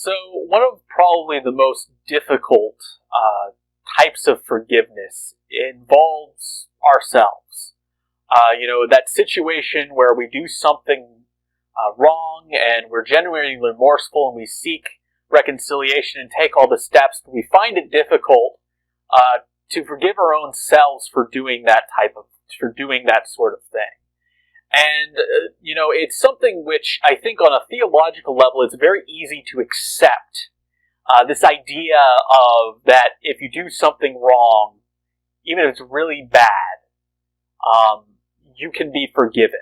So, one of probably the most difficult types of forgiveness involves ourselves. That situation where we do something wrong and we're genuinely remorseful and we seek reconciliation and take all the steps, but we find it difficult to forgive our own selves for doing that sort of thing. And, it's something which I think on a theological level, it's very easy to accept. This idea of that if you do something wrong, even if it's really bad, you can be forgiven.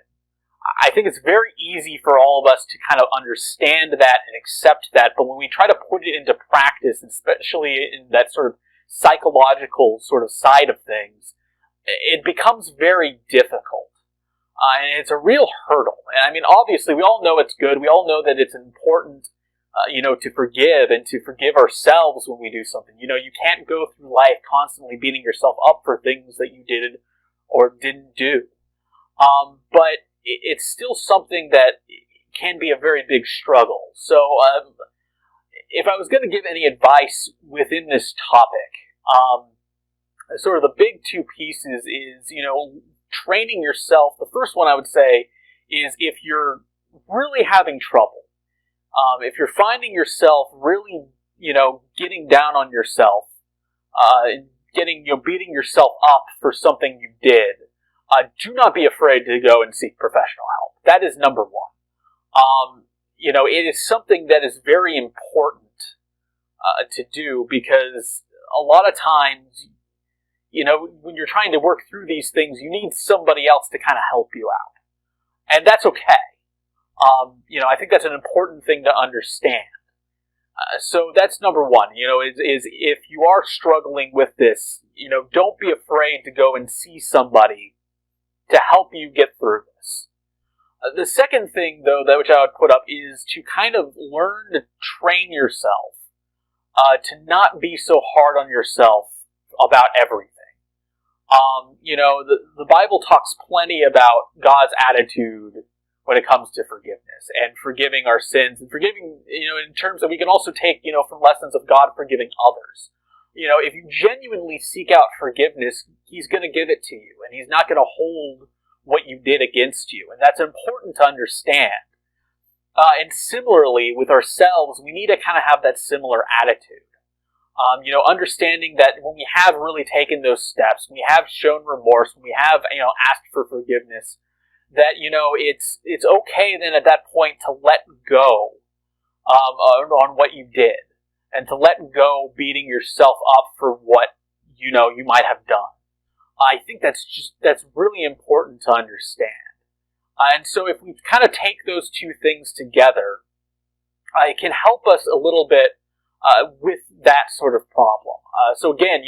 I think it's very easy for all of us to kind of understand that and accept that, but when we try to put it into practice, especially in that sort of psychological sort of side of things, it becomes very difficult. And it's a real hurdle. And I mean, obviously, we all know it's good. We all know that it's important, to forgive and to forgive ourselves when we do something. You can't go through life constantly beating yourself up for things that you did or didn't do. But it's still something that can be a very big struggle. So, if I was going to give any advice within this topic, sort of the big two pieces is, training yourself. The first one I would say is if you're really having trouble, if you're finding yourself really, getting down on yourself, beating yourself up for something you did, do not be afraid to go and seek professional help. That is number one. It is something that is very important to do because a lot of times, when you're trying to work through these things, you need somebody else to kind of help you out. And that's okay. I think that's an important thing to understand. So that's number one, is if you are struggling with this, don't be afraid to go and see somebody to help you get through this. The second thing, though, which I would put up is to kind of learn to train yourself to not be so hard on yourself about everything. The Bible talks plenty about God's attitude when it comes to forgiveness and forgiving our sins and forgiving, in terms of we can also take, from lessons of God forgiving others. If you genuinely seek out forgiveness, He's going to give it to you and He's not going to hold what you did against you. And that's important to understand. And similarly, with ourselves, we need to kind of have that similar attitude. Understanding that when we have really taken those steps, when we have shown remorse, when we have, asked for forgiveness, that, it's okay then at that point to let go on what you did and to let go beating yourself up for what, you might have done. I think that's really important to understand. And so if we kind of take those two things together, it can help us a little bit with that sort of problem. So again,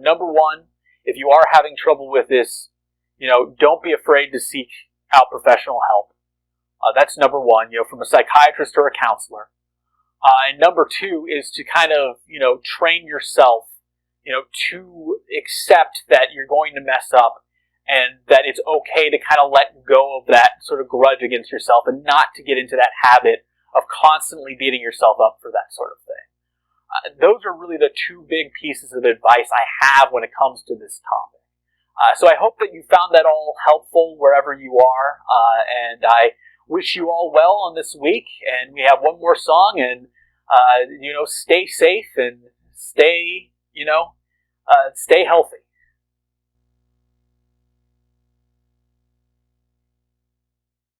number one, if you are having trouble with this, don't be afraid to seek out professional help. That's number one, from a psychiatrist or a counselor. And number two is to kind of, train yourself, to accept that you're going to mess up and that it's okay to kind of let go of that sort of grudge against yourself and not to get into that habit of constantly beating yourself up for that sort of thing. Those are really the two big pieces of advice I have when it comes to this topic. So I hope that you found that all helpful wherever you are, and I wish you all well on this week, and we have one more song, and, stay safe and stay healthy.